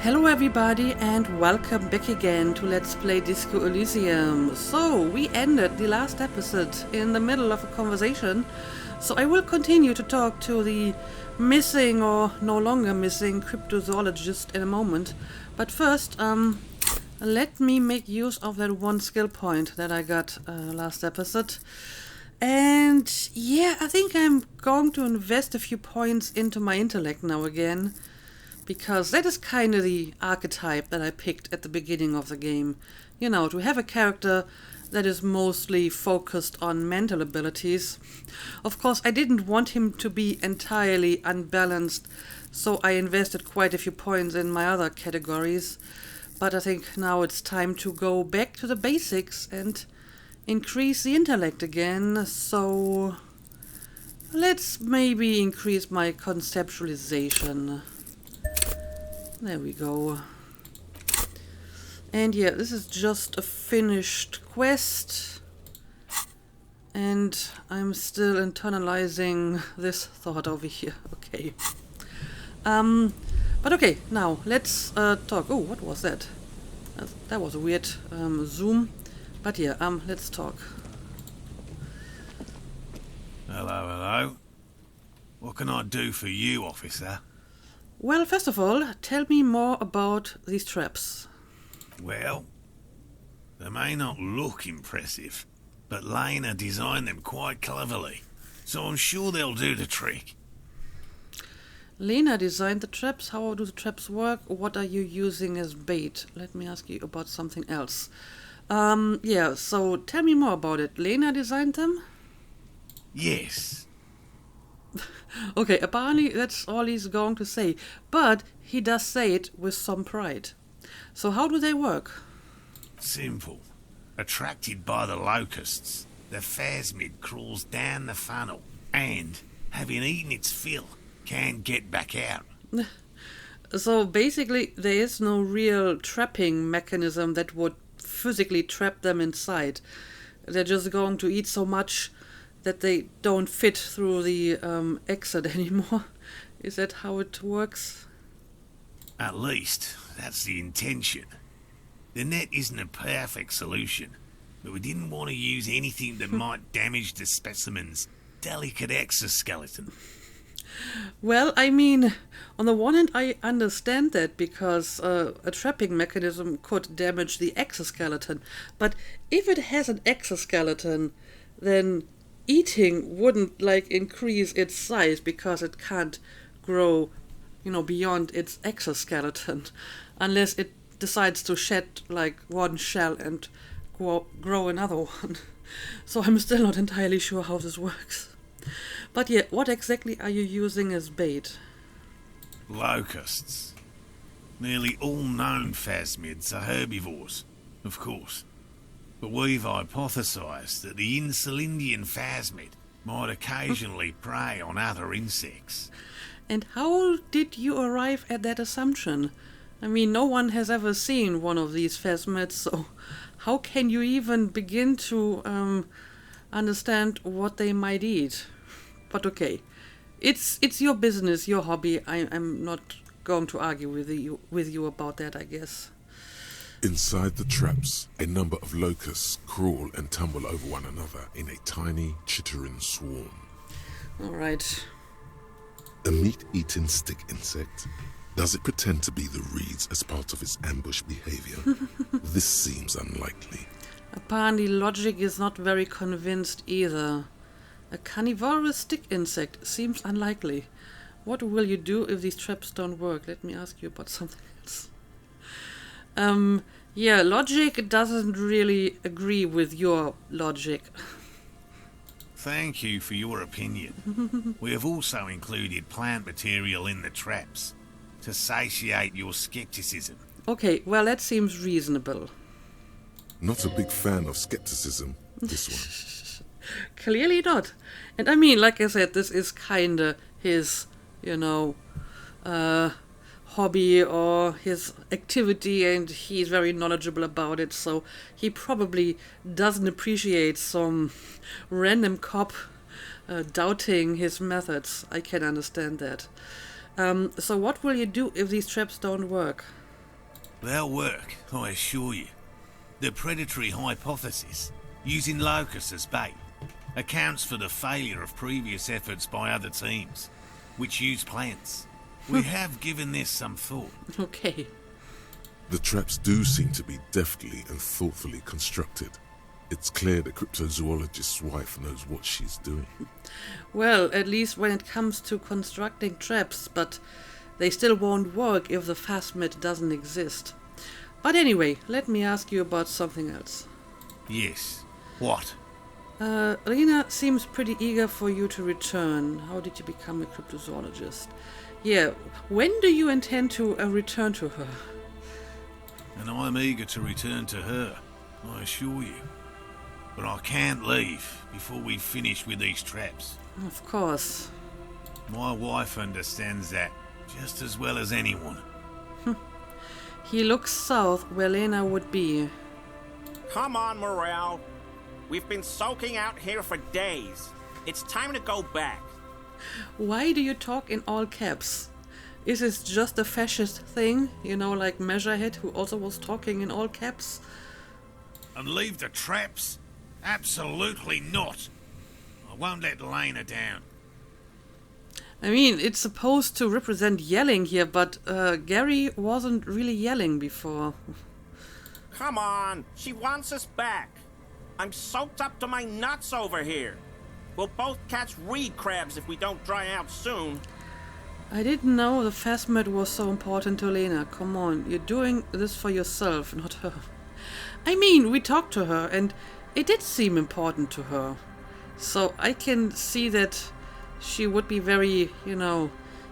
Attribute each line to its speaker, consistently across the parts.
Speaker 1: Hello everybody and welcome back again to Let's Play Disco Elysium. So, we ended the last episode in the middle of a conversation, so I will continue to talk to the missing or no longer missing cryptozoologist in a moment. But first, let me make use of that one skill point that I got last episode. And yeah, I think I'm going to invest a few points into my intellect now again, because that is kind of the archetype that I picked at the beginning of the game. You know, to have a character that is mostly focused on mental abilities. Of course, I didn't want him to be entirely unbalanced, so I invested quite a few points in my other categories. But I think now it's time to go back to the basics and increase the intellect again. So let's maybe increase my conceptualization. There we go. And yeah, this is just a finished quest. And I'm still internalizing this thought over here. Okay. But okay, now let's talk. Oh, what was that? That was a weird zoom. But yeah, let's talk.
Speaker 2: Hello, hello. What can I do for you, officer?
Speaker 1: Well, first of all, tell me more about these traps.
Speaker 2: Well, they may not look impressive, but Lena designed them quite cleverly, so I'm sure they'll do the trick.
Speaker 1: Lena designed the traps. How do the traps work? What are you using as bait? Let me ask you about something else. Yeah, so tell me more about it. Lena designed them?
Speaker 2: Yes.
Speaker 1: Okay, apparently that's all he's going to say, but he does say it with some pride. So how do they work?
Speaker 2: Simple. Attracted by the locusts, the phasmid crawls down the funnel and, having eaten its fill, can't get back out.
Speaker 1: So basically there is no real trapping mechanism that would physically trap them inside. They're just going to eat so much that they don't fit through the exit anymore. Is that how it works?
Speaker 2: At least, that's the intention. The net isn't a perfect solution, but we didn't want to use anything that might damage the specimen's delicate exoskeleton.
Speaker 1: Well, I mean, on the one hand, I understand that, because a trapping mechanism could damage the exoskeleton. But if it has an exoskeleton, then eating wouldn't, increase its size, because it can't grow, beyond its exoskeleton, unless it decides to shed, one shell and grow another one. So I'm still not entirely sure how this works. But yeah, what exactly are you using as bait?
Speaker 2: Locusts. Nearly all known phasmids are herbivores, of course. But we've hypothesized that the Insulindian phasmid might occasionally prey on other insects.
Speaker 1: And how did you arrive at that assumption? I mean, no one has ever seen one of these phasmids, so how can you even begin to understand what they might eat? But okay, it's your business, your hobby. I'm not going to argue with you about that, I guess.
Speaker 3: Inside the traps, a number of locusts crawl and tumble over one another in a tiny, chittering swarm.
Speaker 1: All right.
Speaker 3: A meat-eating stick insect? Does it pretend to be the reeds as part of its ambush behavior? This seems unlikely.
Speaker 1: Apparently logic is not very convinced either. A carnivorous stick insect seems unlikely. What will you do if these traps don't work? Let me ask you about something else. Yeah, logic doesn't really agree with your logic.
Speaker 2: Thank you for your opinion. We have also included plant material in the traps to satiate your skepticism.
Speaker 1: Okay, well, that seems reasonable.
Speaker 3: Not a big fan of skepticism, this one.
Speaker 1: Clearly not. And I mean, like I said, this is kinda his, hobby or his activity, and he's very knowledgeable about it, so he probably doesn't appreciate some random cop doubting his methods. I can understand that. So what will you do if these traps don't work?
Speaker 2: They'll work, I assure you. The predatory hypothesis, using locusts as bait, accounts for the failure of previous efforts by other teams, which use plants. We have given this some thought.
Speaker 1: Okay.
Speaker 3: The traps do seem to be deftly and thoughtfully constructed. It's clear the cryptozoologist's wife knows what she's doing.
Speaker 1: Well, at least when it comes to constructing traps, but they still won't work if the phasmid doesn't exist. But anyway, let me ask you about something else.
Speaker 2: Yes. What?
Speaker 1: Lena seems pretty eager for you to return. How did you become a cryptozoologist? Yeah, when do you intend to return to her?
Speaker 2: And I'm eager to return to her, I assure you. But I can't leave before we finish with these traps.
Speaker 1: Of course.
Speaker 2: My wife understands that just as well as anyone.
Speaker 1: He looks south where Lena would be.
Speaker 4: Come on, Morel. We've been soaking out here for days. It's time to go back.
Speaker 1: Why do you talk in all caps? Is this just a fascist thing? You know, like Measurehead, who also was talking in all caps?
Speaker 2: And leave the traps? Absolutely not. I won't let Lena down.
Speaker 1: I mean, it's supposed to represent yelling here, but Gary wasn't really yelling before.
Speaker 4: Come on, she wants us back. I'm soaked up to my nuts over here. We'll both catch reed crabs if we don't dry out soon.
Speaker 1: I didn't know the phasmid was so important to Lena. Come on, you're doing this for yourself, not her. I mean, we talked to her, and it did seem important to her. So I can see that she would be very,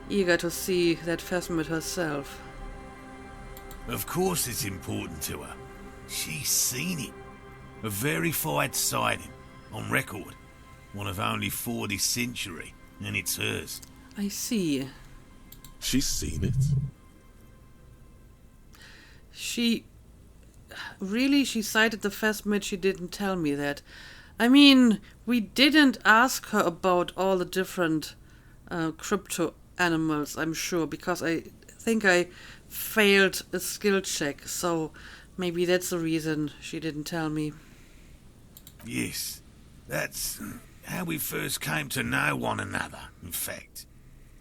Speaker 1: eager to see that phasmid herself.
Speaker 2: Of course it's important to her. She's seen it. A verified sighting, on record. One of only 4 this century, and it's hers.
Speaker 1: I see.
Speaker 3: She's seen it?
Speaker 1: She cited the phasmid. She didn't tell me that. I mean, we didn't ask her about all the different crypto animals, I'm sure, because I think I failed a skill check, so maybe that's the reason she didn't tell me.
Speaker 2: Yes, that's how we first came to know one another, in fact.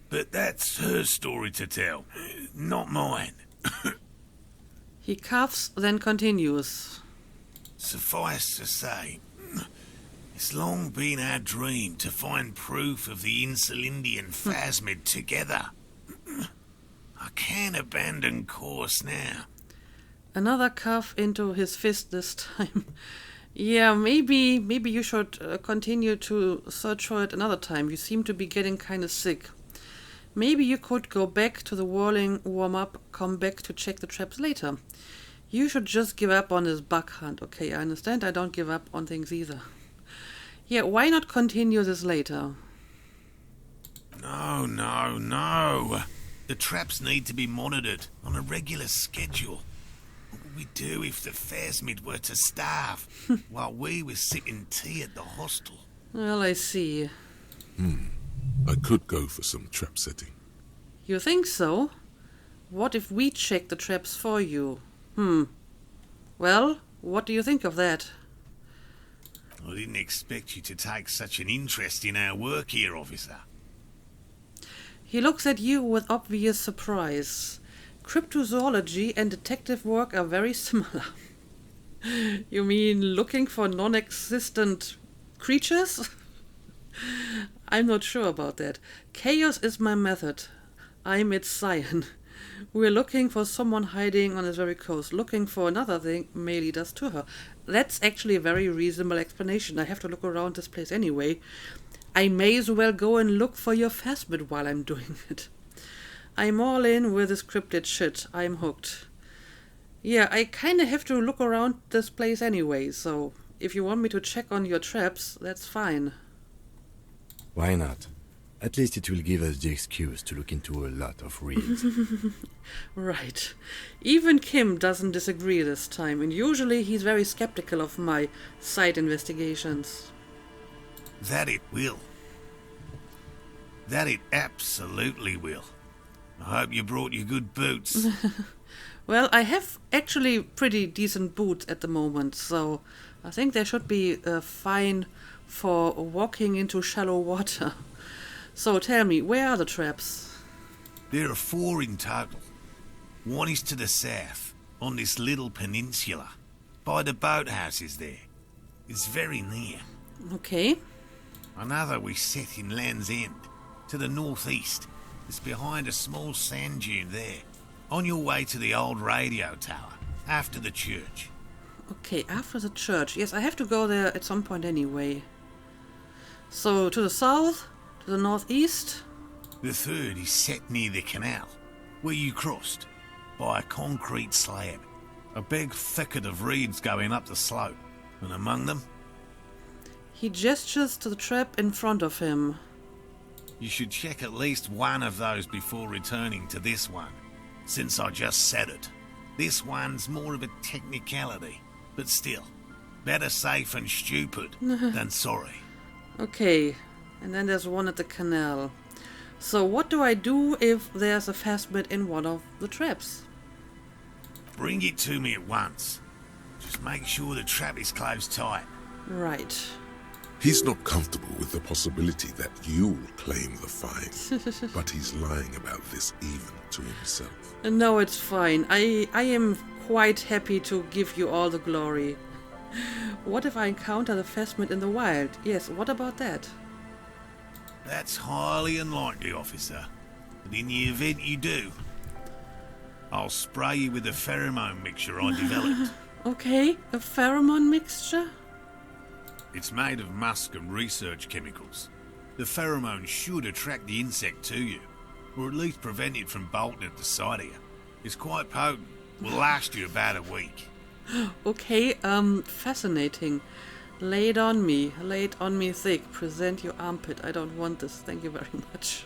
Speaker 2: But that's her story to tell, not mine.
Speaker 1: He coughs, then continues.
Speaker 2: Suffice to say, it's long been our dream to find proof of the Insulindian phasmid together. I can't abandon course now.
Speaker 1: Another cough into his fist this time. Yeah, maybe you should continue to search for it another time. You seem to be getting kind of sick. Maybe you could go back to the whirling, warm up, come back to check the traps later. You should just give up on this bug hunt, okay? I understand I don't give up on things either. Yeah, why not continue this later?
Speaker 2: No. The traps need to be monitored on a regular schedule. What would we do if the phasmid were to starve while we were sipping tea at the hostel?
Speaker 1: Well, I see.
Speaker 3: I could go for some trap setting.
Speaker 1: You think so? What if we check the traps for you? Well, what do you think of that?
Speaker 2: I didn't expect you to take such an interest in our work here, officer.
Speaker 1: He looks at you with obvious surprise. Cryptozoology and detective work are very similar. You mean looking for non-existent creatures? I'm not sure about that. Chaos is my method. I'm its scion. We're looking for someone hiding on this very coast, looking for another thing may lead us to her. That's actually a very reasonable explanation. I have to look around this place anyway. I may as well go and look for your phasmid while I'm doing it. I'm all in with this cryptid shit. I'm hooked. Yeah, I kinda have to look around this place anyway, so if you want me to check on your traps, that's fine.
Speaker 5: Why not? At least it will give us the excuse to look into a lot of reeds.
Speaker 1: Right. Even Kim doesn't disagree this time, and usually he's very skeptical of my site investigations.
Speaker 2: That it will. That it absolutely will. I hope you brought your good boots.
Speaker 1: Well, I have actually pretty decent boots at the moment, so I think they should be fine for walking into shallow water. So tell me, where are the traps?
Speaker 2: There are 4 in total. One is to the south, on this little peninsula, by the boathouses there. It's very near.
Speaker 1: Okay.
Speaker 2: Another we set in Land's End, to the northeast. It's behind a small sand dune there, on your way to the old radio tower, after the church.
Speaker 1: Okay, after the church. Yes, I have to go there at some point anyway. So, to the south, to the northeast.
Speaker 2: The third is set near the canal, where you crossed, by a concrete slab. A big thicket of reeds going up the slope, and among them...
Speaker 1: He gestures to the trap in front of him.
Speaker 2: You should check at least one of those before returning to this one, since I just said it. This one's more of a technicality, but still, better safe and stupid than sorry.
Speaker 1: Okay, and then there's one at the canal. So what do I do if there's a phasmid in one of the traps?
Speaker 2: Bring it to me at once. Just make sure the trap is closed tight.
Speaker 1: Right.
Speaker 3: He's not comfortable with the possibility that you'll claim the find, but he's lying about this even to himself.
Speaker 1: No, it's fine. I am quite happy to give you all the glory. What if I encounter the phasmid in the wild? Yes, what about that?
Speaker 2: That's highly unlikely, officer. But in the event you do, I'll spray you with a pheromone mixture I developed.
Speaker 1: Okay, a pheromone mixture?
Speaker 2: It's made of musk and research chemicals. The pheromone should attract the insect to you, or at least prevent it from bolting at the sight of you. It's quite potent. Will last you about a week.
Speaker 1: Okay, fascinating. Lay it on me thick. Present your armpit. I don't want this, thank you very much.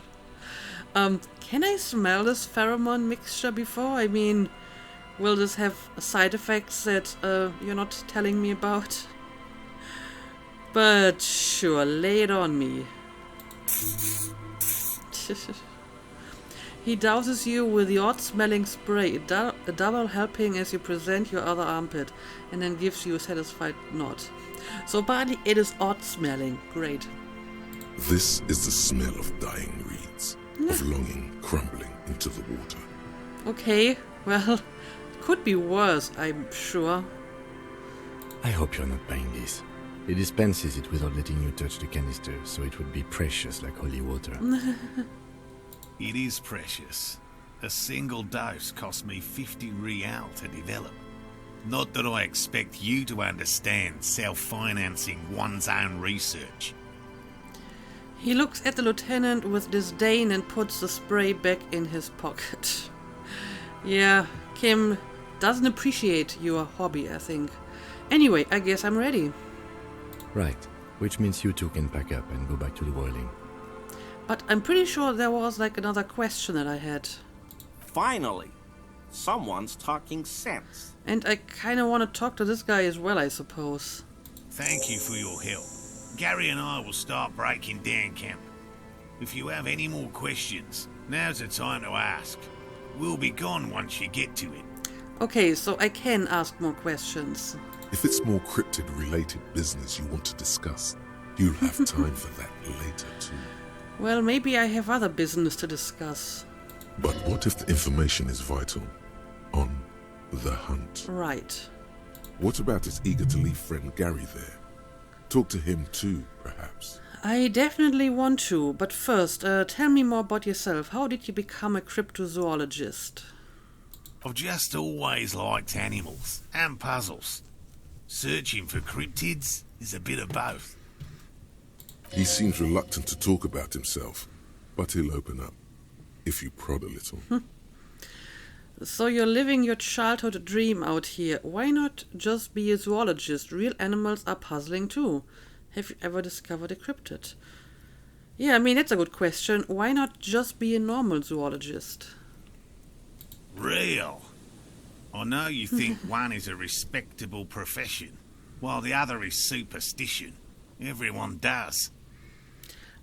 Speaker 1: Can I smell this pheromone mixture before? I mean, will this have side effects that you're not telling me about? But sure, lay it on me. He douses you with the odd-smelling spray, a double helping as you present your other armpit, and then gives you a satisfied nod. So Barney, it is odd-smelling. Great.
Speaker 3: This is the smell of dying reeds, of longing crumbling into the water.
Speaker 1: Okay, well, could be worse, I'm sure.
Speaker 5: I hope you're not buying this. He dispenses it without letting you touch the canister, so it would be precious like holy water.
Speaker 2: It is precious. A single dose cost me 50 real to develop. Not that I expect you to understand self-financing one's own research.
Speaker 1: He looks at the lieutenant with disdain and puts the spray back in his pocket. Yeah, Kim doesn't appreciate your hobby, I think. Anyway, I guess I'm ready.
Speaker 5: Right, which means you two can pack up and go back to the boiling.
Speaker 1: But I'm pretty sure there was like another question that I had.
Speaker 4: Finally, someone's talking sense.
Speaker 1: And I kinda want to talk to this guy as well, I suppose.
Speaker 2: Thank you for your help. Gary and I will start breaking down camp. If you have any more questions, now's the time to ask. We'll be gone once you get to it.
Speaker 1: Okay, so I can ask more questions.
Speaker 3: If it's more cryptid-related business you want to discuss, you'll have time for that later too.
Speaker 1: Well, maybe I have other business to discuss.
Speaker 3: But what if the information is vital? On the hunt.
Speaker 1: Right.
Speaker 3: What about his eager-to-leave friend Gary there? Talk to him too, perhaps.
Speaker 1: I definitely want to, but first, tell me more about yourself. How did you become a cryptozoologist?
Speaker 2: I've just always liked animals and puzzles. Searching for cryptids is a bit of both.
Speaker 3: He seems reluctant to talk about himself, but he'll open up, if you prod a little.
Speaker 1: So you're living your childhood dream out here. Why not just be a zoologist? Real animals are puzzling too. Have you ever discovered a cryptid? Yeah, I mean, that's a good question. Why not just be a normal zoologist?
Speaker 2: Real. I know you think one is a respectable profession, while the other is superstition. Everyone does.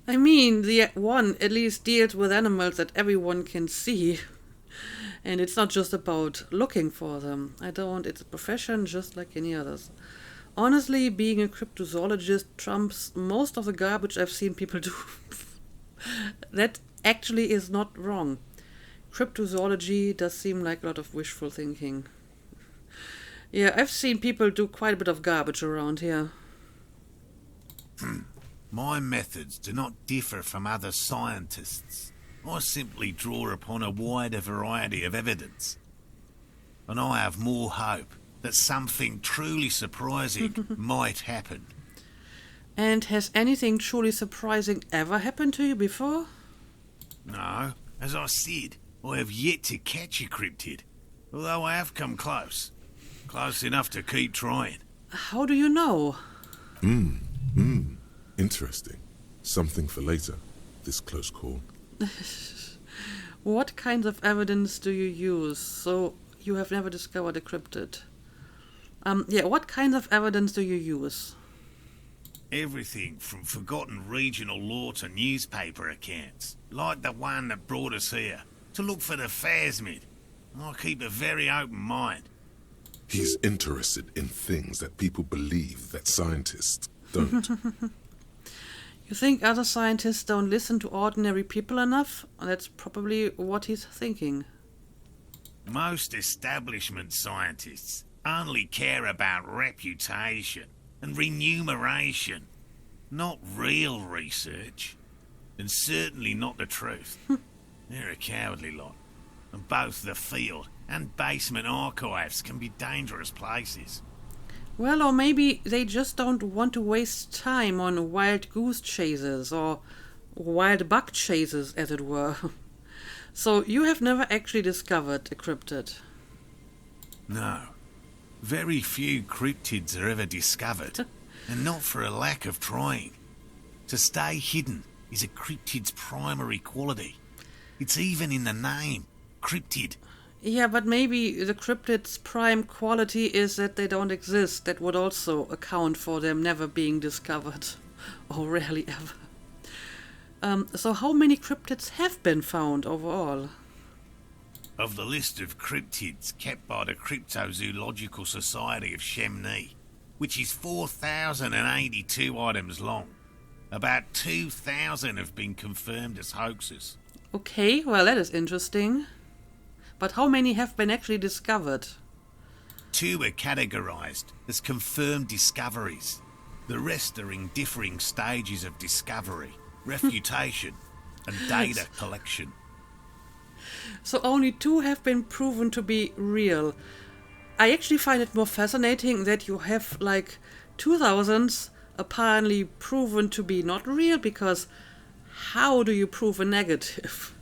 Speaker 1: I mean, the one at least deals with animals that everyone can see. And it's not just about looking for them. It's a profession just like any others. Honestly, being a cryptozoologist trumps most of the garbage I've seen people do. That actually is not wrong. Cryptozoology does seem like a lot of wishful thinking. Yeah, I've seen people do quite a bit of garbage around here.
Speaker 2: My methods do not differ from other scientists. I simply draw upon a wider variety of evidence. And I have more hope that something truly surprising might happen.
Speaker 1: And has anything truly surprising ever happened to you before?
Speaker 2: No, as I said, I have yet to catch a cryptid, although I have come close. Close enough to keep trying.
Speaker 1: How do you know?
Speaker 3: Interesting. Something for later, this close call.
Speaker 1: What kinds of evidence do you use? So you have never discovered a cryptid. What kinds of evidence do you use?
Speaker 2: Everything from forgotten regional lore to newspaper accounts, like the one that brought us here, to look for the phasmid. I keep a very open mind.
Speaker 3: He's interested in things that people believe that scientists don't.
Speaker 1: You think other scientists don't listen to ordinary people enough? That's probably what he's thinking.
Speaker 2: Most establishment scientists only care about reputation and remuneration, not real research, and certainly not the truth. They're a cowardly lot, and both the field and basement archives can be dangerous places.
Speaker 1: Well, or maybe they just don't want to waste time on wild goose chases, or wild bug chases, as it were. So you have never actually discovered a cryptid?
Speaker 2: No. Very few cryptids are ever discovered, and not for a lack of trying. To stay hidden is a cryptid's primary quality. It's even in the name, cryptid.
Speaker 1: Yeah, but maybe the cryptid's prime quality is that they don't exist. That would also account for them never being discovered. Or rarely ever. So how many cryptids have been found overall?
Speaker 2: Of the list of cryptids kept by the Cryptozoological Society of Chemney, which is 4,082 items long, about 2,000 have been confirmed as hoaxes.
Speaker 1: Okay, well that is interesting. But how many have been actually discovered?
Speaker 2: 2 are categorised as confirmed discoveries. The rest are in differing stages of discovery, refutation, and data collection.
Speaker 1: So only 2 have been proven to be real. I actually find it more fascinating that you have like 2,000 apparently proven to be not real, because how do you prove a negative?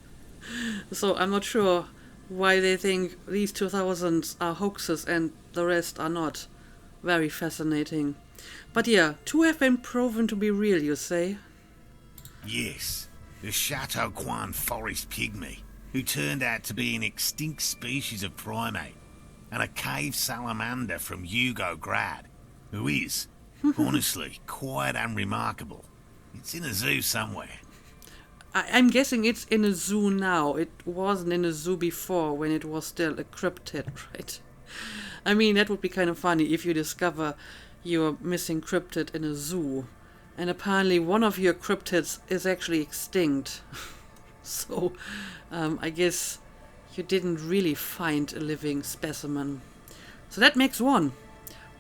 Speaker 1: So I'm not sure why they think these 2,000 are hoaxes and the rest are not. Very fascinating. But yeah, 2 have been proven to be real, you say?
Speaker 2: Yes, the Chateau Quan forest pygmy, who turned out to be an extinct species of primate, and a cave salamander from Yugograd, who is, honestly, quite unremarkable. It's in a zoo somewhere.
Speaker 1: I'm guessing it's in a zoo now. It wasn't in a zoo before, when it was still a cryptid, right? I mean, that would be kind of funny if you discover your missing cryptid in a zoo, and apparently one of your cryptids is actually extinct. So, I guess you didn't really find a living specimen. So that makes 1.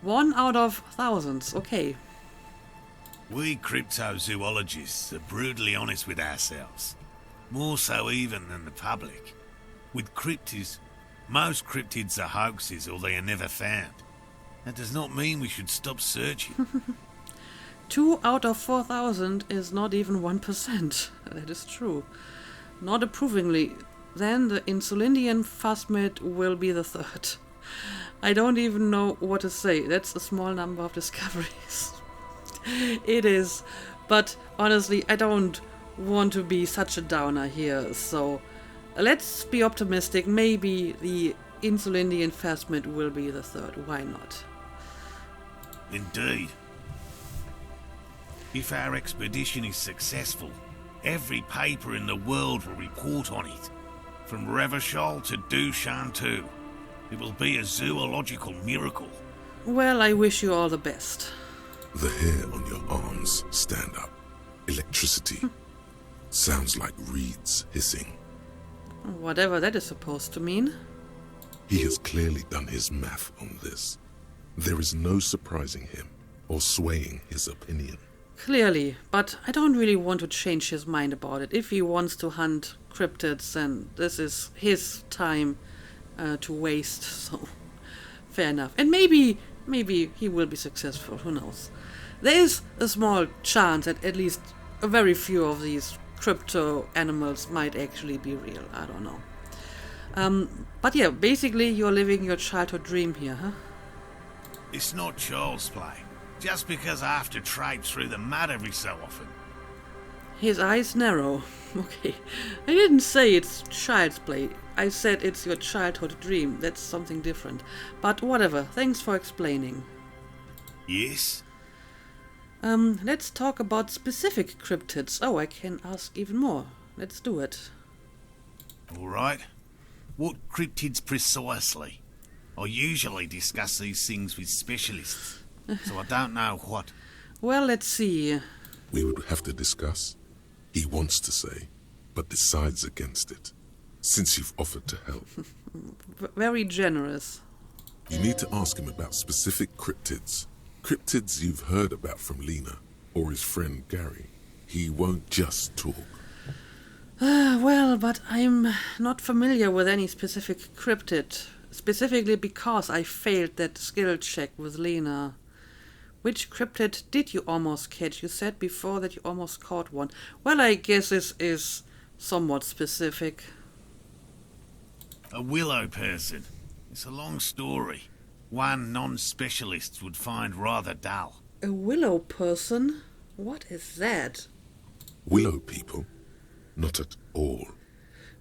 Speaker 1: 1 out of thousands, okay.
Speaker 2: We cryptozoologists are brutally honest with ourselves, more so even than the public. With cryptids, most cryptids are hoaxes or they are never found. That does not mean we should stop searching.
Speaker 1: 2 out of 4,000 is not even 1%. That is true. Not approvingly. Then the Insulindian phasmid will be the 3rd. I don't even know what to say. That's a small number of discoveries. It is. But honestly, I don't want to be such a downer here. So let's be optimistic. Maybe the Insulindian phasmid will be the 3rd. Why not?
Speaker 2: Indeed. If our expedition is successful, every paper in the world will report on it. From Revachol to Dushantu. It will be a zoological miracle.
Speaker 1: Well, I wish you all the best.
Speaker 3: The hair on your arms stand up. Electricity. Sounds like reeds hissing.
Speaker 1: Whatever that is supposed to mean.
Speaker 3: He has clearly done his math on this. There is no surprising him or swaying his opinion.
Speaker 1: Clearly, but I don't really want to change his mind about it. If he wants to hunt cryptids, then this is his time to waste, so fair enough. And maybe he will be successful, who knows. There is a small chance that at least a very few of these crypto animals might actually be real. I don't know. But yeah, basically you're living your childhood dream here, huh?
Speaker 2: It's not child's play. Just because I have to traipse through the mud every so often.
Speaker 1: His eyes narrow. Okay. I didn't say it's child's play. I said it's your childhood dream. That's something different. But whatever. Thanks for explaining.
Speaker 2: Yes?
Speaker 1: Let's talk about specific cryptids. Oh, I can ask even more. Let's do it.
Speaker 2: All right. What cryptids precisely? I usually discuss these things with specialists, so I don't know what.
Speaker 1: Well, let's see.
Speaker 3: We would have to discuss. He wants to say, but decides against it, since you've offered to help.
Speaker 1: Very generous.
Speaker 3: You need to ask him about specific cryptids. Cryptids you've heard about from Lena, or his friend Gary. He won't just talk.
Speaker 1: Well, but I'm not familiar with any specific cryptid. Specifically because I failed that skill check with Lena. Which cryptid did you almost catch? You said before that you almost caught one. Well, I guess this is somewhat specific.
Speaker 2: A willow person. It's a long story. One non-specialist would find rather dull.
Speaker 1: A willow person? What is that?
Speaker 3: Willow people? Not at all.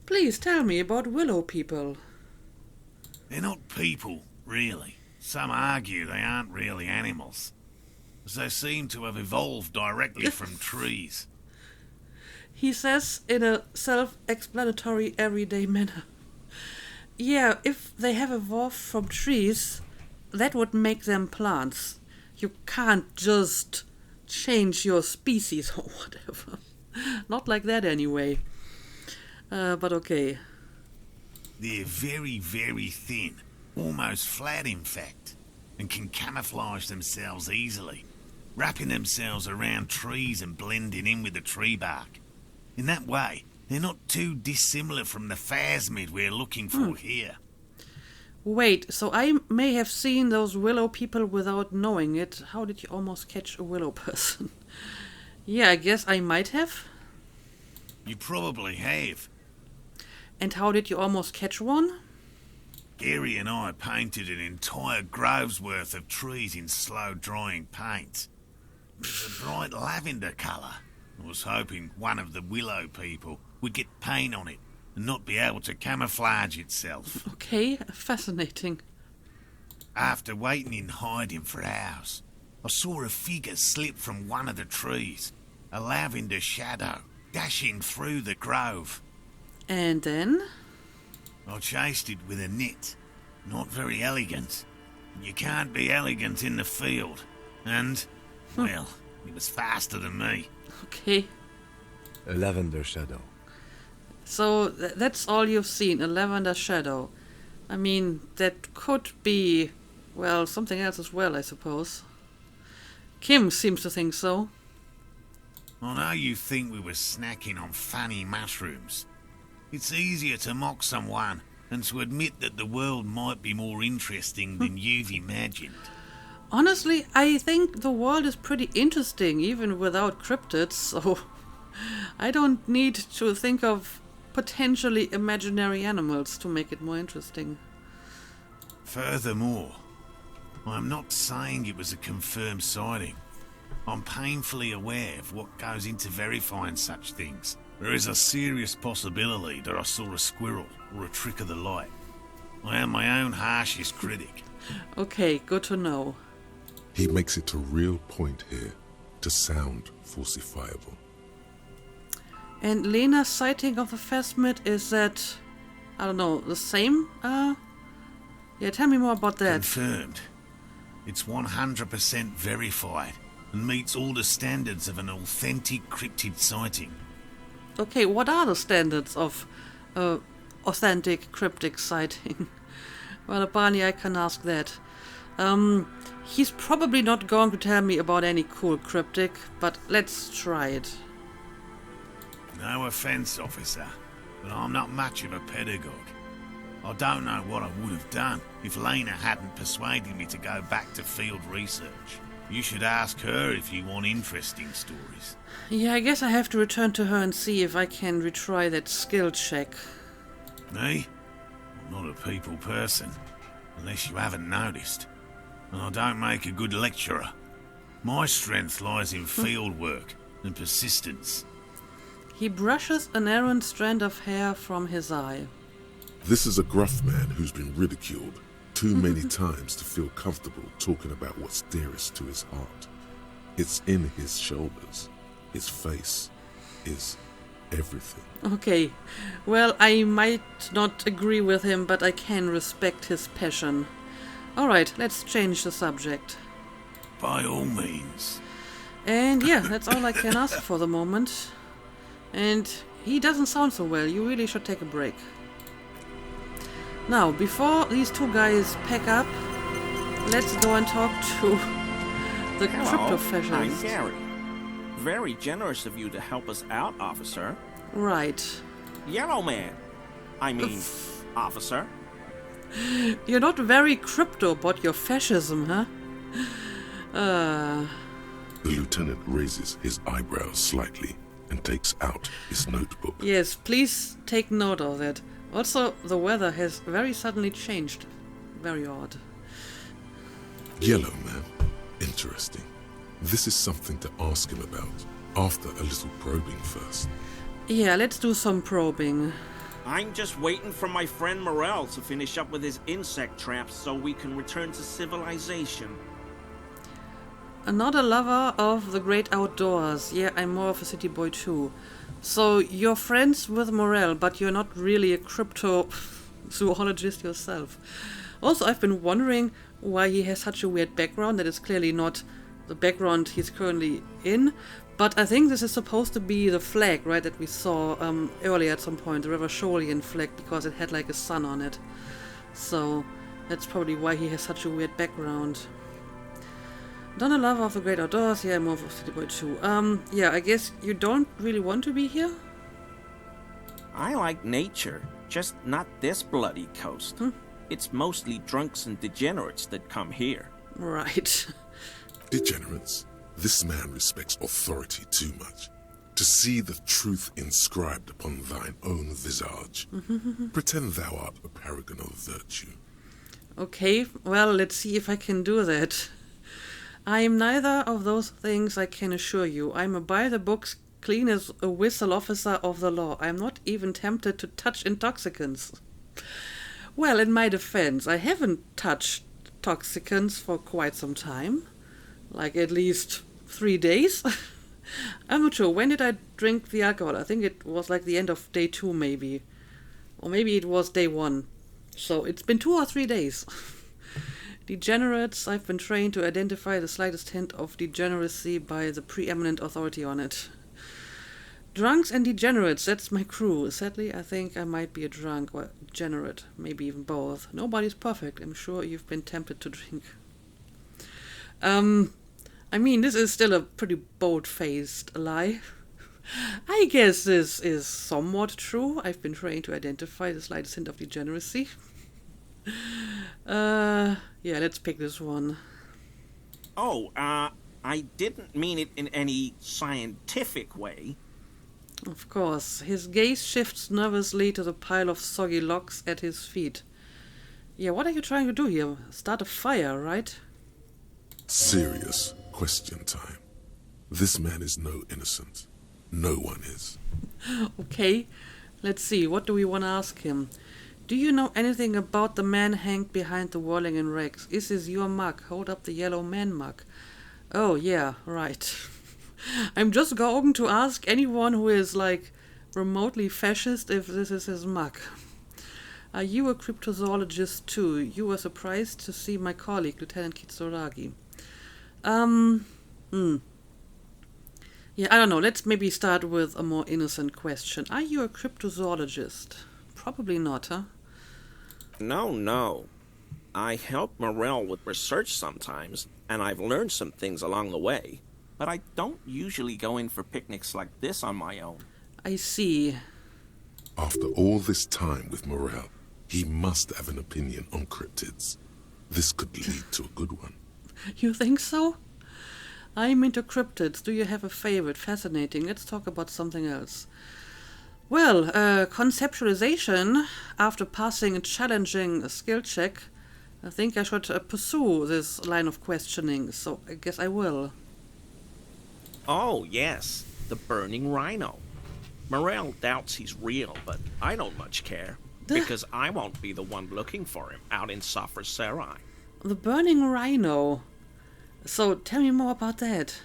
Speaker 1: Please tell me about willow people.
Speaker 2: They're not people, really. Some argue they aren't really animals, as they seem to have evolved directly from trees.
Speaker 1: He says in a self-explanatory everyday manner. Yeah, if they have evolved from trees, that would make them plants. You can't just change your species or whatever. Not like that anyway. But okay.
Speaker 2: They're very, very thin, almost flat in fact, and can camouflage themselves easily, wrapping themselves around trees and blending in with the tree bark. In that way, they're not too dissimilar from the phasmid we're looking for here.
Speaker 1: Wait, so I may have seen those willow people without knowing it. How did you almost catch a willow person? Yeah, I guess I might have.
Speaker 2: You probably have.
Speaker 1: And how did you almost catch one?
Speaker 2: Gary and I painted an entire grove's worth of trees in slow-drying paint. It was a bright lavender colour. I was hoping one of the willow people would get paint on it and not be able to camouflage itself.
Speaker 1: Okay, fascinating.
Speaker 2: After waiting in hiding for hours, I saw a figure slip from one of the trees, a lavender shadow, dashing through the grove.
Speaker 1: And then?
Speaker 2: I chased it with a net. Not very elegant. You can't be elegant in the field. And, well, it was faster than me.
Speaker 1: Okay.
Speaker 5: A lavender shadow.
Speaker 1: So that's all you've seen, a lavender shadow. I mean, that could be, well, something else as well, I suppose. Kim seems to think so.
Speaker 2: I know you think we were snacking on funny mushrooms. It's easier to mock someone than to admit that the world might be more interesting than you've imagined.
Speaker 1: Honestly, I think the world is pretty interesting, even without cryptids, so I don't need to think of potentially imaginary animals to make it more interesting.
Speaker 2: Furthermore, I'm not saying it was a confirmed sighting. I'm painfully aware of what goes into verifying such things. There is a serious possibility that I saw a squirrel or a trick of the light. I am my own harshest critic.
Speaker 1: Okay, good to know.
Speaker 3: He makes it a real point here to sound falsifiable.
Speaker 1: And Lena's sighting of the phasmid, is that I don't know, the same? Yeah, tell me more about that.
Speaker 2: Confirmed. It's 100% verified and meets all the standards of an authentic cryptid sighting.
Speaker 1: Okay, what are the standards of authentic cryptic sighting? Well, Barney, I can ask that. He's probably not going to tell me about any cool cryptic, but let's try it.
Speaker 2: No offence, officer, but I'm not much of a pedagogue. I don't know what I would have done if Lena hadn't persuaded me to go back to field research. You should ask her if you want interesting stories.
Speaker 1: Yeah, I guess I have to return to her and see if I can retry that skill check.
Speaker 2: Me? I'm not a people person, unless you haven't noticed. And I don't make a good lecturer. My strength lies in field work and persistence.
Speaker 1: He brushes an errant strand of hair from his eye.
Speaker 3: This is a gruff man who's been ridiculed too many times to feel comfortable talking about what's dearest to his heart. It's in his shoulders. His face is everything.
Speaker 1: Okay, well, I might not agree with him, but I can respect his passion. Alright, let's change the subject.
Speaker 2: By all means.
Speaker 1: And yeah, that's all I can ask for the moment. And he doesn't sound so well. You really should take a break. Now, before these two guys pack up, let's go and talk to the
Speaker 4: Hello, I'm
Speaker 1: cryptofascist.
Speaker 4: Gary. Very generous of you to help us out, officer.
Speaker 1: Right.
Speaker 4: Yellow man. I mean, officer.
Speaker 1: You're not very crypto about your fascism, huh?
Speaker 3: The lieutenant raises his eyebrows slightly and takes out his notebook.
Speaker 1: Yes, please take note of that. Also, the weather has very suddenly changed. Very odd.
Speaker 3: Yellow man. Interesting. This is something to ask him about, after a little probing first.
Speaker 1: Yeah, let's do some probing.
Speaker 4: I'm just waiting for my friend Morel to finish up with his insect traps so we can return to civilization.
Speaker 1: Not a lover of the great outdoors. Yeah, I'm more of a city boy too. So, you're friends with Morel, but you're not really a cryptozoologist yourself. Also, I've been wondering why he has such a weird background that is clearly not the background he's currently in. But I think this is supposed to be the flag, right, that we saw earlier at some point, the Revacholian flag, because it had like a sun on it. So, that's probably why he has such a weird background. Not a lover of the great outdoors. Yeah, more of a city boy too. Yeah, I guess you don't really want to be here?
Speaker 4: I like nature, just not this bloody coast. It's mostly drunks and degenerates that come here.
Speaker 1: Right.
Speaker 3: Degenerates. This man respects authority too much. To see the truth inscribed upon thine own visage. Pretend thou art a paragon of virtue.
Speaker 1: Okay, well, let's see if I can do that. I am neither of those things, I can assure you. I'm a by-the-books, clean as a whistle officer of the law. I'm not even tempted to touch intoxicants. Well, in my defense, I haven't touched intoxicants for quite some time. Like at least 3 days. I'm not sure. When did I drink the alcohol? I think it was like the end of day 2 maybe. Or maybe it was day 1. So it's been 2 or 3 days. Degenerates, I've been trained to identify the slightest hint of degeneracy by the preeminent authority on it. Drunks and degenerates, that's my crew. Sadly, I think I might be a drunk or degenerate, maybe even both. Nobody's perfect. I'm sure you've been tempted to drink. I mean, this is still a pretty bold-faced lie. I guess this is somewhat true. I've been trained to identify the slightest hint of degeneracy. Yeah, let's pick this one.
Speaker 4: Oh, I didn't mean it in any scientific way.
Speaker 1: Of course. His gaze shifts nervously to the pile of soggy logs at his feet. Yeah, what are you trying to do here? Start a fire, right?
Speaker 3: Serious question time. This man is no innocent. No one is.
Speaker 1: Okay, let's see. What do we want to ask him? Do you know anything about the man hanged behind the whirling in rags? Is this your mug? Hold up the yellow man mug. Oh, yeah, right. I'm just going to ask anyone who is, like, remotely fascist if this is his mug. Are you a cryptozoologist too? You were surprised to see my colleague, Lieutenant Kitsuragi. Yeah, I don't know. Let's maybe start with a more innocent question. Are you a cryptozoologist? Probably not, huh?
Speaker 4: No. I help Morel with research sometimes, and I've learned some things along the way. But I don't usually go in for picnics like this on my own.
Speaker 1: I see.
Speaker 3: After all this time with Morel, he must have an opinion on cryptids. This could lead to a good one.
Speaker 1: You think so? I'm into cryptids. Do you have a favorite? Fascinating. Let's talk about something else. Well, conceptualization. After passing a challenging skill check, I think I should pursue this line of questioning, so I guess I will.
Speaker 4: Oh, yes, the burning rhino. Morel doubts he's real, but I don't much care, because I won't be the one looking for him out in Safra Serai.
Speaker 1: The burning rhino. So tell me more about that.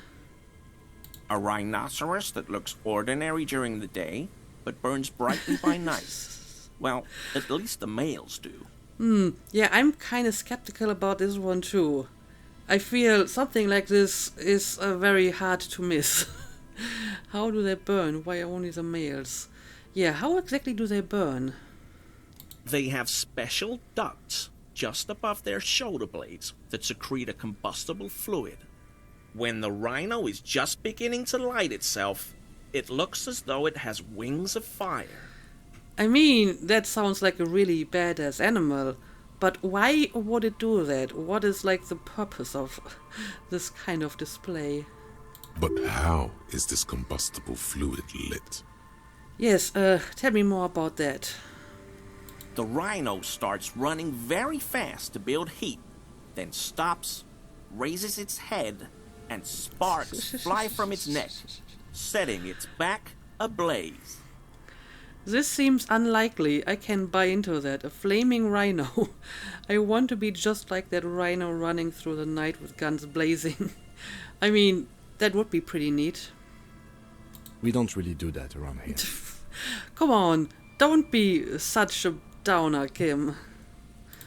Speaker 4: A rhinoceros that looks ordinary during the day, but burns brightly by night. Well, at least the males do.
Speaker 1: Yeah, I'm kind of skeptical about this one too. I feel something like this is very hard to miss. How do they burn? Why only the males? Yeah, how exactly do they burn?
Speaker 4: They have special ducts just above their shoulder blades that secrete a combustible fluid. When the rhino is just beginning to light itself, it looks as though it has wings of fire.
Speaker 1: I mean, that sounds like a really badass animal, but why would it do that? What is like the purpose of this kind of display?
Speaker 3: But how is this combustible fluid lit?
Speaker 1: Yes, tell me more about that.
Speaker 4: The rhino starts running very fast to build heat, then stops, raises its head, and sparks fly from its neck, setting its back ablaze.
Speaker 1: This seems unlikely. I can buy into that. A flaming rhino. I want to be just like that rhino running through the night with guns blazing. I mean, that would be pretty neat.
Speaker 5: We don't really do that around here.
Speaker 1: Come on, don't be such a downer, Kim.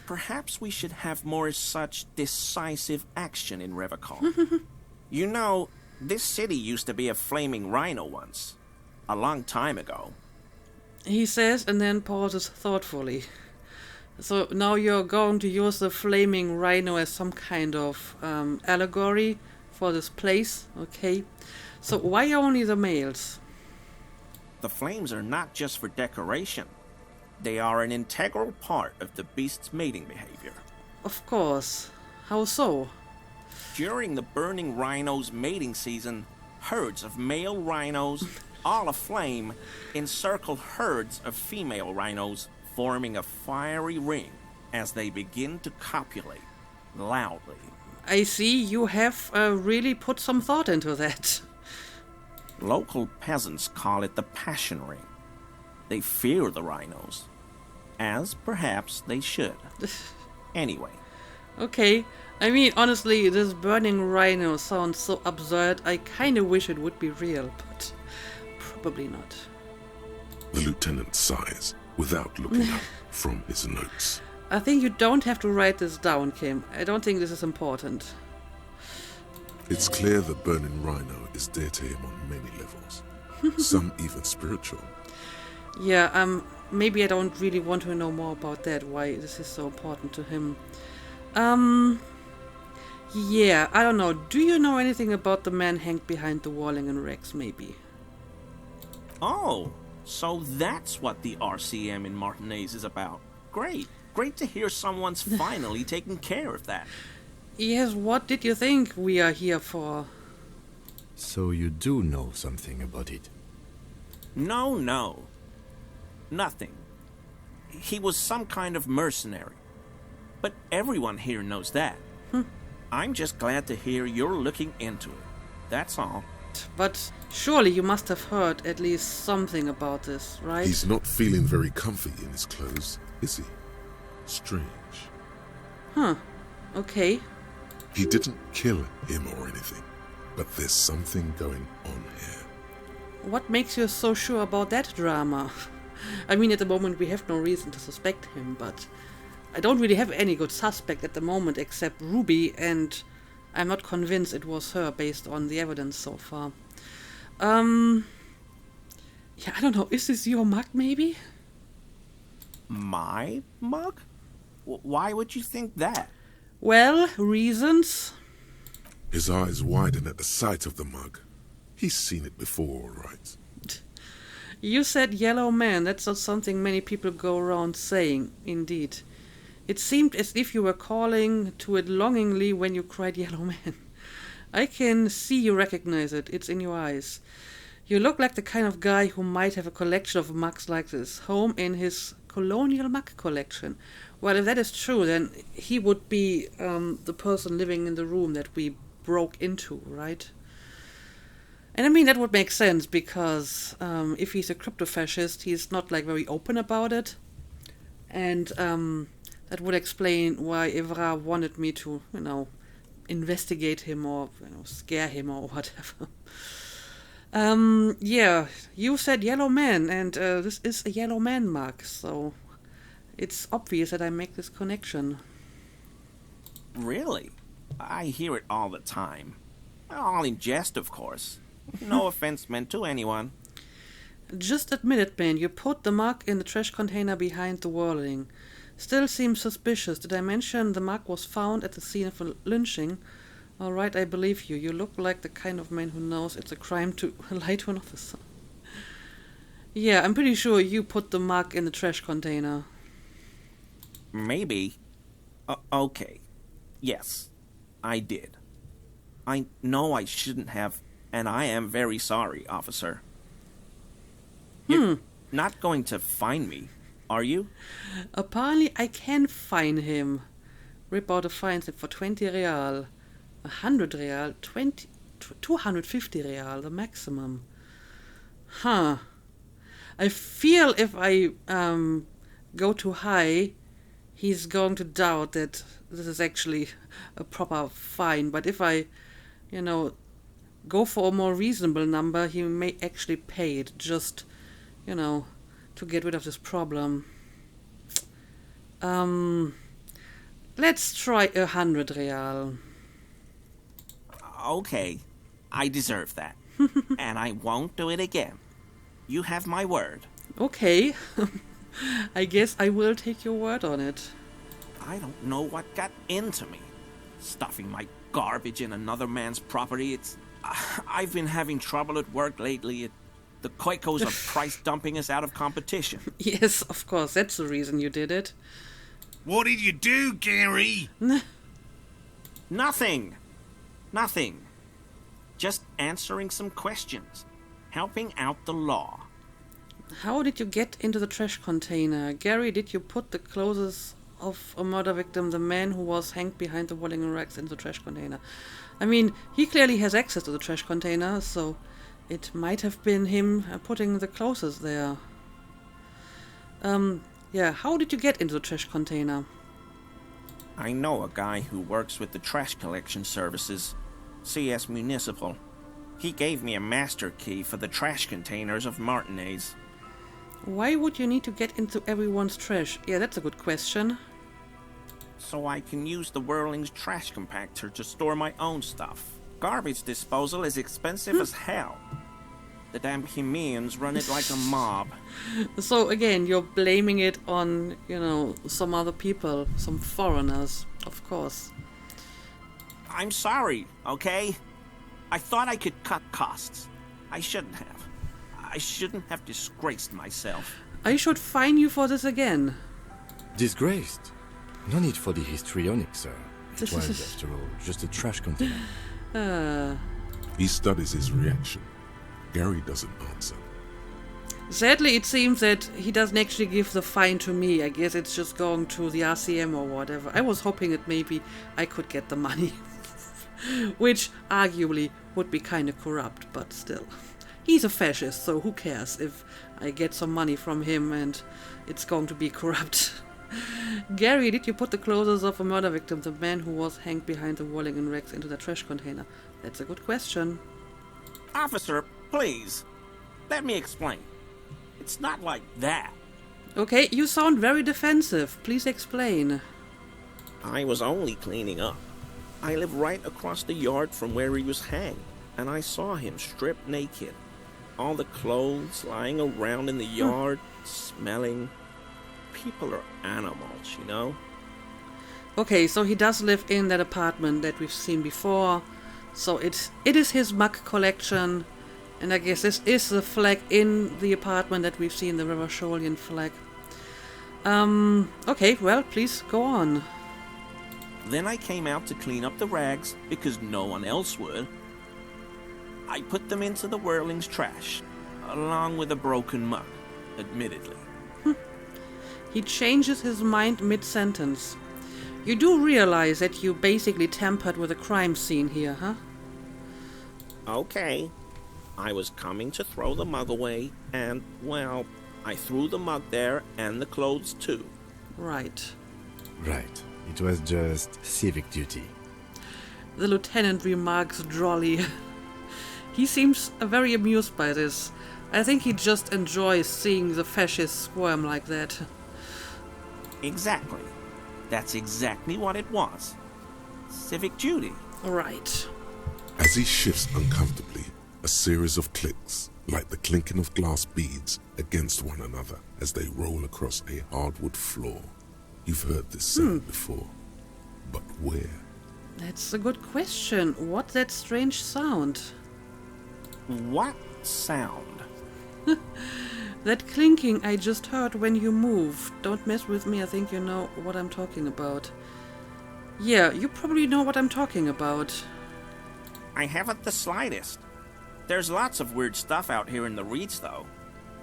Speaker 4: Perhaps we should have more such decisive action in Revacol. You know, this city used to be a flaming rhino once. A long time ago.
Speaker 1: He says and then pauses thoughtfully. So now you're going to use the flaming rhino as some kind of allegory for this place, okay? So why only the males?
Speaker 4: The flames are not just for decoration. They are an integral part of the beast's mating behavior.
Speaker 1: Of course. How so?
Speaker 4: During the burning rhino's mating season, herds of male rhinos, all aflame, encircle herds of female rhinos, forming a fiery ring as they begin to copulate loudly.
Speaker 1: I see you have really put some thought into that.
Speaker 4: Local peasants call it the passion ring. They fear the rhinos, as perhaps they should. Anyway.
Speaker 1: Okay. I mean, honestly, this burning rhino sounds so absurd. I kind of wish it would be real, but probably not.
Speaker 3: The lieutenant sighs without looking up from his notes.
Speaker 1: I think you don't have to write this down, Kim. I don't think this is important.
Speaker 3: It's clear that burning rhino is dear to him on many levels. Some even spiritual.
Speaker 1: Yeah, maybe I don't really want to know more about that, why this is so important to him. Yeah, I don't know. Do you know anything about the man hanged behind the walling in Rex, maybe?
Speaker 4: Oh, so that's what the RCM in Martinez is about. Great. Great to hear someone's finally taking care of that.
Speaker 1: Yes, what did you think we are here for?
Speaker 5: So you do know something about it?
Speaker 4: No. Nothing. He was some kind of mercenary. But everyone here knows that. I'm just glad to hear you're looking into it. That's all.
Speaker 1: But surely you must have heard at least something about this, right?
Speaker 3: He's not feeling very comfy in his clothes, is he? Strange.
Speaker 1: Huh. Okay.
Speaker 3: He didn't kill him or anything, but there's something going on here.
Speaker 1: What makes you so sure about that drama? I mean, at the moment we have no reason to suspect him, but I don't really have any good suspect at the moment except Ruby, and I'm not convinced it was her based on the evidence so far. Yeah, I don't know. Is this your mug, maybe?
Speaker 4: My mug? Why would you think that?
Speaker 1: Well, reasons.
Speaker 3: His eyes widen at the sight of the mug. He's seen it before, all right.
Speaker 1: You said yellow man. That's not something many people go around saying, indeed. It seemed as if you were calling to it longingly when you cried yellow man. I can see you recognize it. It's in your eyes. You look like the kind of guy who might have a collection of mugs like this, home in his colonial mug collection. Well, if that is true, then he would be the person living in the room that we broke into, right? And I mean, that would make sense, because if he's a cryptofascist, he's not like very open about it. And that would explain why Evra wanted me to, investigate him or scare him or whatever. Yeah, you said yellow man, and this is a yellow man mug, so it's obvious that I make this connection.
Speaker 4: Really? I hear it all the time. All in jest, of course. No offense meant to anyone.
Speaker 1: Just admit it, man. You put the mug in the trash container behind the whirling. Still seems suspicious. Did I mention the mug was found at the scene of a lynching? All right, I believe you. You look like the kind of man who knows it's a crime to lie to an officer. Yeah, I'm pretty sure you put the mug in the trash container.
Speaker 4: Maybe. Okay. Yes, I did. I know I shouldn't have, and I am very sorry, officer. You're not going to find me, are you?
Speaker 1: Apparently I can fine him. Rip out a fine slip for 20 real. 100 real, 250 real, the maximum. Huh. I feel if I go too high, he's going to doubt that this is actually a proper fine. But if I, go for a more reasonable number, he may actually pay it just, to get rid of this problem. Let's try 100 real.
Speaker 4: Okay, I deserve that. And I won't do it again. You have my word.
Speaker 1: Okay. I guess I will take your word on it.
Speaker 4: I don't know what got into me. Stuffing my garbage in another man's property, I've been having trouble at work lately. The Koikos are price dumping us out of competition.
Speaker 1: Yes, of course, that's the reason you did it.
Speaker 2: What did you do, Gary?
Speaker 4: Nothing. Just answering some questions. Helping out the law.
Speaker 1: How did you get into the trash container? Gary, did you put the clothes of a murder victim, the man who was hanged behind the Walling racks, into the trash container? I mean, he clearly has access to the trash container, so it might have been him putting the clothes there. Yeah, how did you get into the trash container?
Speaker 4: I know a guy who works with the trash collection services, CS Municipal. He gave me a master key for the trash containers of Martinez.
Speaker 1: Why would you need to get into everyone's trash? Yeah, that's a good question.
Speaker 4: So I can use the Whirling's trash compactor to store my own stuff. Garbage disposal is expensive as hell. The damn Hemians run it like a mob.
Speaker 1: So again, you're blaming it on, some other people, some foreigners, of course.
Speaker 4: I'm sorry, okay? I thought I could cut costs. I shouldn't have. I shouldn't have disgraced myself.
Speaker 1: I should fine you for this again.
Speaker 5: Disgraced? No need for the histrionic, sir. It was, after all, just a trash container.
Speaker 3: He studies his reaction. Gary doesn't answer.
Speaker 1: Sadly, it seems that he doesn't actually give the fine to me. I guess it's just going to the RCM or whatever. I was hoping that maybe I could get the money. Which, arguably, would be kind of corrupt, but still. He's a fascist, so who cares if I get some money from him and it's going to be corrupt. Gary, did you put the clothes of a murder victim, the man who was hanged behind the Walling and Rex, into the trash container? That's a good question.
Speaker 4: Officer, please, let me explain. It's not like that.
Speaker 1: Okay, you sound very defensive. Please explain.
Speaker 4: I was only cleaning up. I live right across the yard from where he was hanged, and I saw him stripped naked. All the clothes lying around in the yard, smelling. People are animals, you know?
Speaker 1: Okay, so he does live in that apartment that we've seen before. So it is his mug collection. And I guess this is the flag in the apartment that we've seen, the Revacholian flag. Okay, well, please go on.
Speaker 4: Then I came out to clean up the rags because no one else would. I put them into the whirling's trash, along with a broken mug, admittedly.
Speaker 1: He changes his mind mid-sentence. You do realize that you basically tampered with a crime scene here, huh?
Speaker 4: Okay. I was coming to throw the mug away, and, well, I threw the mug there and the clothes too.
Speaker 1: Right.
Speaker 5: Right. It was just civic duty.
Speaker 1: The lieutenant remarks drolly. He seems very amused by this. I think he just enjoys seeing the fascists squirm like that.
Speaker 4: Exactly. That's exactly what it was. Civic duty.
Speaker 1: Right.
Speaker 3: As he shifts uncomfortably, a series of clicks, like the clinking of glass beads against one another as they roll across a hardwood floor. You've heard this sound before, but where?
Speaker 1: That's a good question. What's that strange sound?
Speaker 4: What sound?
Speaker 1: That clinking I just heard when you moved. Don't mess with me, I think you know what I'm talking about. Yeah, you probably know what I'm talking about.
Speaker 4: I haven't the slightest. There's lots of weird stuff out here in the reeds, though.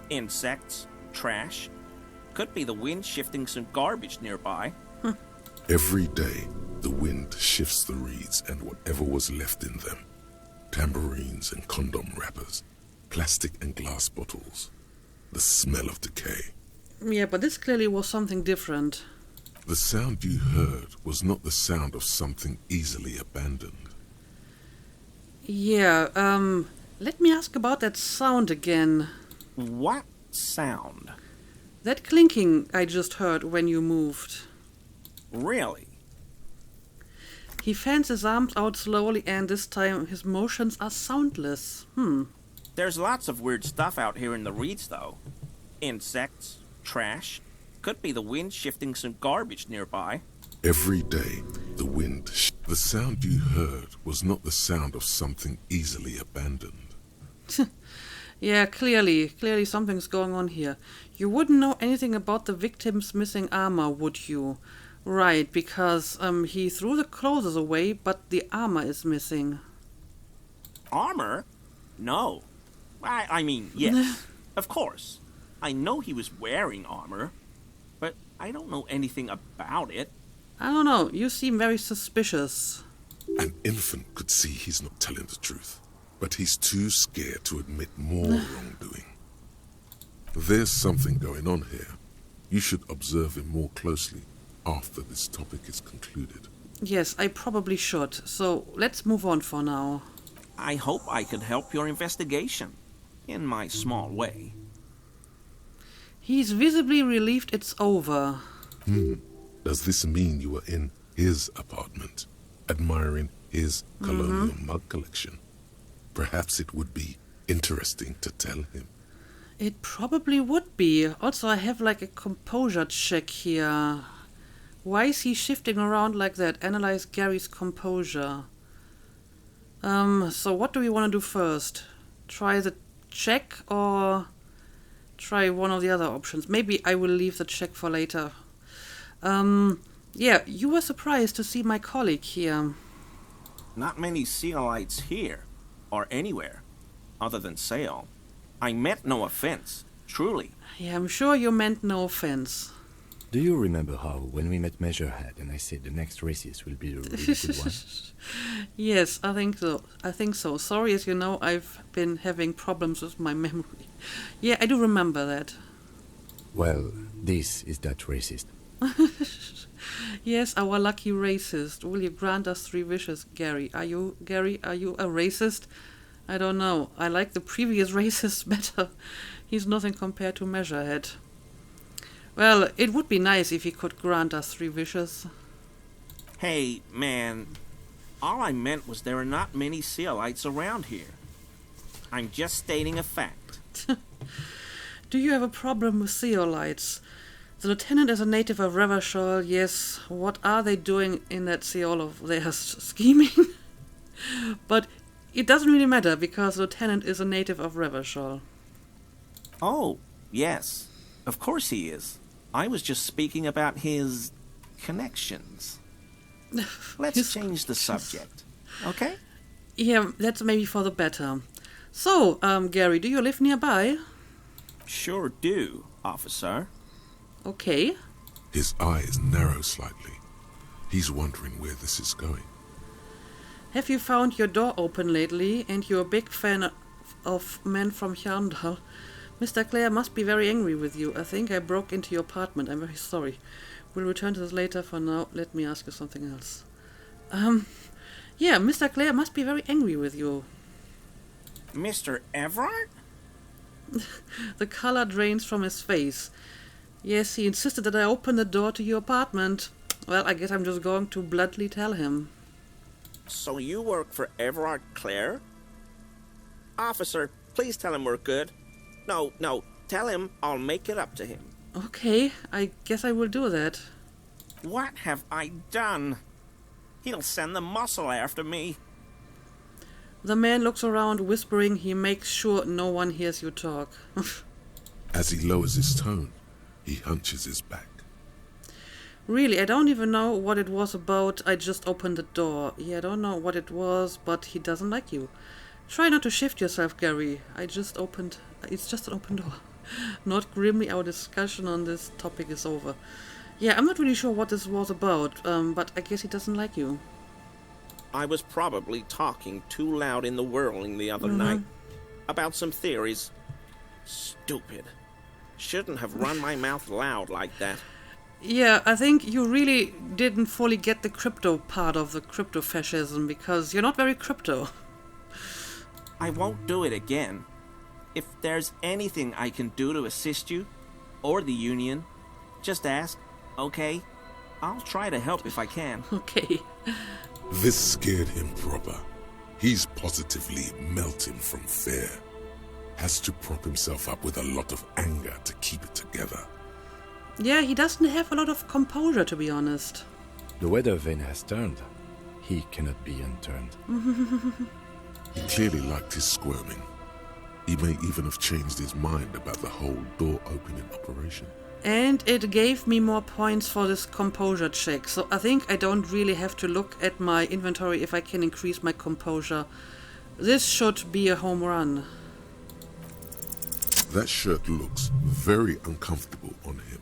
Speaker 4: Insects, trash. Could be the wind shifting some garbage nearby.
Speaker 3: Every day, the wind shifts the reeds and whatever was left in them. Tambourines and condom wrappers, plastic and glass bottles. The smell of decay.
Speaker 1: Yeah, but this clearly was something different.
Speaker 3: The sound you heard was not the sound of something easily abandoned.
Speaker 1: Yeah, let me ask about that sound again.
Speaker 4: What sound?
Speaker 1: That clinking I just heard when you moved.
Speaker 4: Really?
Speaker 1: He fans his arms out slowly and this time his motions are soundless.
Speaker 4: There's lots of weird stuff out here in the reeds, though. Insects, trash. Could be the wind shifting some garbage nearby.
Speaker 3: Every day, the wind. The sound you heard was not the sound of something easily abandoned.
Speaker 1: Yeah, clearly something's going on here. You wouldn't know anything about the victim's missing armor, would you? Right, because he threw the clothes away, but the armor is missing.
Speaker 4: Armor? No. I mean, yes, of course. I know he was wearing armor, but I don't know anything about it.
Speaker 1: I don't know, you seem very suspicious.
Speaker 3: An infant could see he's not telling the truth, but he's too scared to admit more wrongdoing. There's something going on here. You should observe him more closely after this topic is concluded.
Speaker 1: Yes, I probably should. So let's move on for now.
Speaker 4: I hope I could help your investigation, in my small way.
Speaker 1: He's visibly relieved it's over.
Speaker 3: Does this mean you were in his apartment, admiring his colonial mug collection? Perhaps it would be interesting to tell him.
Speaker 1: It probably would be. Also, I have like a composure check here. Why is he shifting around like that? Analyze Gary's composure. So what do we want to do first? Try the check or try one of the other options? Maybe I will leave the check for later. Yeah, you were surprised to see my colleague here.
Speaker 4: Not many Sealites here, or anywhere, other than Sale. I meant no offense, truly.
Speaker 1: Yeah, I'm sure you meant no offense.
Speaker 5: Do you remember how, when we met Measurehead and I said the next racist will be the really good one?
Speaker 1: Yes, I think so. Sorry, as you know, I've been having problems with my memory. Yeah, I do remember that.
Speaker 5: Well, this is that racist.
Speaker 1: Yes, our lucky racist. Will you grant us 3 wishes, Gary? Are you a racist? I don't know. I like the previous racist better. He's nothing compared to Measurehead. Well, it would be nice if he could grant us 3 wishes.
Speaker 4: Hey, man, all I meant was there are not many Sealites around here. I'm just stating a fact.
Speaker 1: Do you have a problem with Seolites? The lieutenant is a native of Revachol, yes. What are they doing in that Seol of theirs? Scheming? But it doesn't really matter, because the lieutenant is a native of Revachol.
Speaker 4: Oh, yes. Of course he is. I was just speaking about his connections. Let's change the subject, okay?
Speaker 1: Yeah, that's maybe for the better. So, Gary, do you live nearby?
Speaker 4: Sure do, officer.
Speaker 1: Okay.
Speaker 3: His eyes narrow slightly. He's wondering where this is going.
Speaker 1: Have you found your door open lately, and you're a big fan of Men from Hjarndal? Mr. Clare must be very angry with you. I think I broke into your apartment. I'm very sorry. We'll return to this later. For now, let me ask you something else. Yeah, Mr. Clare must be very angry with you.
Speaker 4: Mr. Everard?
Speaker 1: The color drains from his face. Yes, he insisted that I open the door to your apartment. Well, I guess I'm just going to bluntly tell him.
Speaker 4: So you work for Everard Clare? Officer, please tell him we're good. No, tell him I'll make it up to him.
Speaker 1: Okay, I guess I will do that.
Speaker 4: What have I done? He'll send the muscle after me.
Speaker 1: The man looks around, whispering. He makes sure no one hears you talk.
Speaker 3: As he lowers his tone, he hunches his back.
Speaker 1: Really, I don't even know what it was about. I just opened the door. Yeah, I don't know what it was, but he doesn't like you. Try not to shift yourself, Gary. It's just an open door. Not grimly, our discussion on this topic is over. Yeah, I'm not really sure what this was about, but I guess he doesn't like you.
Speaker 4: I was probably talking too loud in the whirling the other night. About some theories. Stupid. Shouldn't have run my mouth loud like that.
Speaker 1: Yeah, I think you really didn't fully get the crypto part of the cryptofascism, because you're not very crypto.
Speaker 4: I won't do it again. If there's anything I can do to assist you, or the Union, just ask, okay? I'll try to help if I can.
Speaker 1: Okay.
Speaker 3: This scared him proper. He's positively melting from fear. Has to prop himself up with a lot of anger to keep it together.
Speaker 1: Yeah, he doesn't have a lot of composure, to be honest.
Speaker 5: The weather vane has turned. He cannot be unturned.
Speaker 3: He clearly liked his squirming. He may even have changed his mind about the whole door-opening operation.
Speaker 1: And it gave me more points for this composure check, so I think I don't really have to look at my inventory if I can increase my composure. This should be a home run.
Speaker 3: That shirt looks very uncomfortable on him.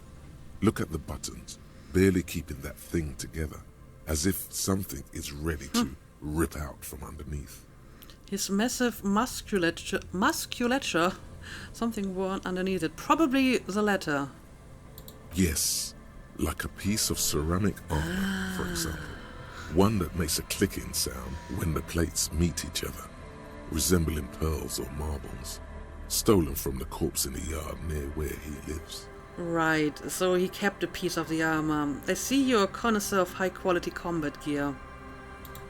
Speaker 3: Look at the buttons, barely keeping that thing together, as if something is ready to rip out from underneath.
Speaker 1: His massive musculature, something worn underneath it, probably the latter.
Speaker 3: Yes, like a piece of ceramic armor, for example. One that makes a clicking sound when the plates meet each other, resembling pearls or marbles, stolen from the corpse in the yard near where he lives.
Speaker 1: Right, so he kept a piece of the armor. I see you're a connoisseur of high-quality combat gear.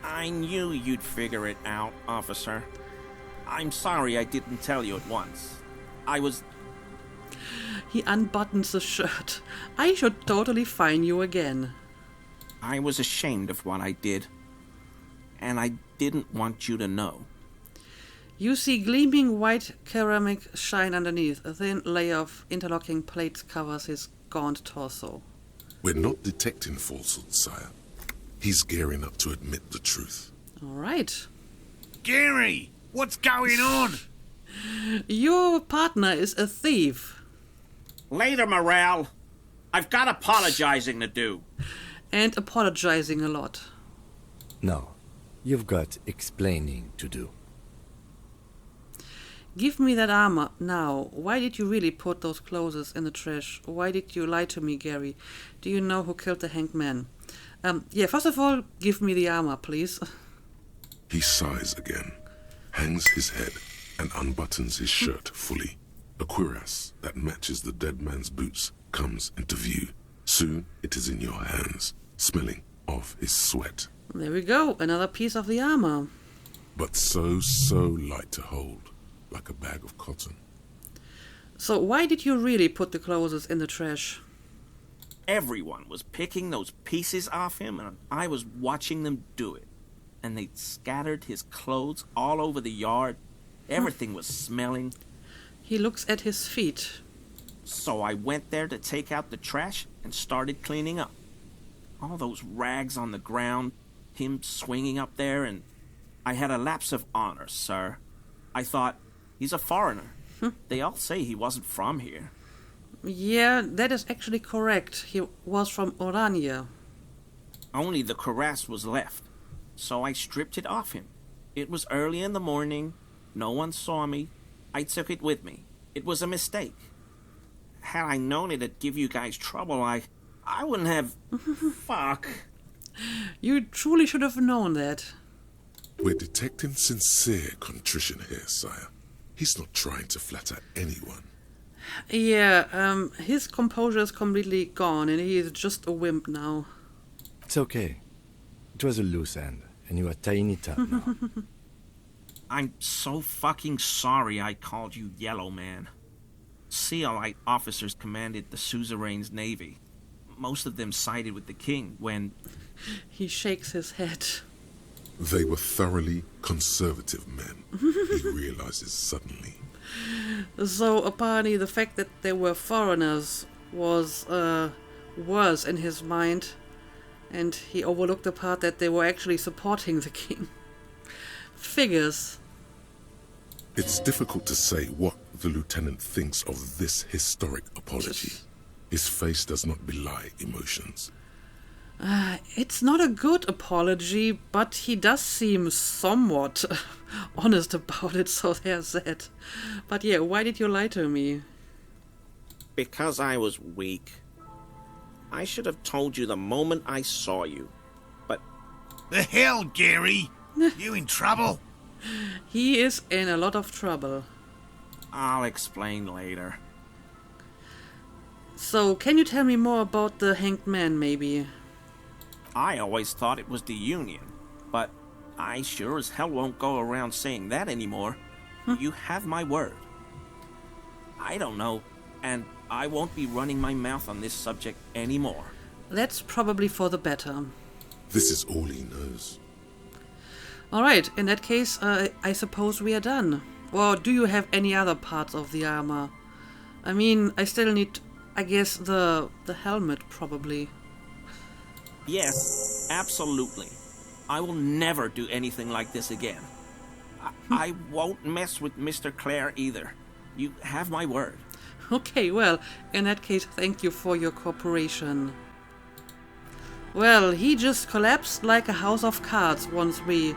Speaker 4: I knew you'd figure it out, officer. I'm sorry I didn't tell you at once.
Speaker 1: He unbuttons the shirt. I should totally fine you again.
Speaker 4: I was ashamed of what I did. And I didn't want you to know.
Speaker 1: You see gleaming white ceramic shine underneath. A thin layer of interlocking plates covers his gaunt torso.
Speaker 3: We're not detecting falsehood, sire. He's gearing up to admit the truth.
Speaker 1: All right.
Speaker 2: Gary, what's going on?
Speaker 1: Your partner is a thief.
Speaker 4: Later, Morale. I've got apologizing to do.
Speaker 1: And apologizing a lot.
Speaker 5: No, you've got explaining to do.
Speaker 1: Give me that armor now. Why did you really put those clothes in the trash? Why did you lie to me, Gary? Do you know who killed the hanged man? Yeah, first of all, give me the armor, please.
Speaker 3: He sighs again, hangs his head, and unbuttons his shirt fully. A cuirass that matches the dead man's boots comes into view. Soon it is in your hands, smelling of his sweat.
Speaker 1: There we go, another piece of the armor.
Speaker 3: But so light to hold, like a bag of cotton.
Speaker 1: So why did you really put the clothes in the trash?
Speaker 4: Everyone was picking those pieces off him, and I was watching them do it. And they'd scattered his clothes all over the yard. Everything was smelling.
Speaker 1: He looks at his feet.
Speaker 4: So I went there to take out the trash and started cleaning up. All those rags on the ground, him swinging up there, and I had a lapse of honor, sir. I thought, he's a foreigner. They all say he wasn't from here.
Speaker 1: Yeah, that is actually correct. He was from Orania.
Speaker 4: Only the cuirass was left, so I stripped it off him. It was early in the morning. No one saw me. I took it with me. It was a mistake. Had I known it'd give you guys trouble, I wouldn't have... Fuck.
Speaker 1: You truly should have known that.
Speaker 3: We're detecting sincere contrition here, sire. He's not trying to flatter anyone.
Speaker 1: Yeah, his composure is completely gone and he is just a wimp now.
Speaker 5: It's okay. It was a loose end, and you are tying it up now.
Speaker 4: I'm so fucking sorry I called you Yellow Man. Sealite officers commanded the suzerain's navy. Most of them sided with the king when...
Speaker 1: He shakes his head.
Speaker 3: They were thoroughly conservative men, he realizes suddenly.
Speaker 1: So apparently the fact that they were foreigners was worse in his mind, and he overlooked the part that they were actually supporting the king. Figures.
Speaker 3: It's difficult to say what the lieutenant thinks of this historic apology. His face does not belie emotions.
Speaker 1: It's not a good apology, but he does seem somewhat honest about it, so there's that. But yeah, why did you lie to me?
Speaker 4: Because I was weak. I should have told you the moment I saw you. But...
Speaker 2: The hell, Gary? You in trouble?
Speaker 1: He is in a lot of trouble.
Speaker 4: I'll explain later.
Speaker 1: So, can you tell me more about the hanged man, maybe?
Speaker 4: I always thought it was the Union, but I sure as hell won't go around saying that anymore. You have my word. I don't know, and I won't be running my mouth on this subject anymore.
Speaker 1: That's probably for the better.
Speaker 3: This is all he knows.
Speaker 1: Alright, in that case, I suppose we are done. Or do you have any other parts of the armor? I mean, I still need, I guess, the helmet, probably.
Speaker 4: Yes, absolutely. I will never do anything like this again. I won't mess with Mr. Clare either. You have my word.
Speaker 1: Okay, well, in that case, thank you for your cooperation. Well, he just collapsed like a house of cards once we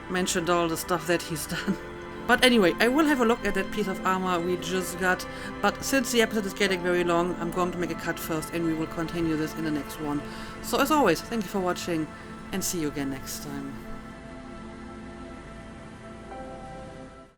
Speaker 1: mentioned all the stuff that he's done. But anyway, I will have a look at that piece of armor we just got. But since the episode is getting very long, I'm going to make a cut first and we will continue this in the next one. So as always, thank you for watching and see you again next time.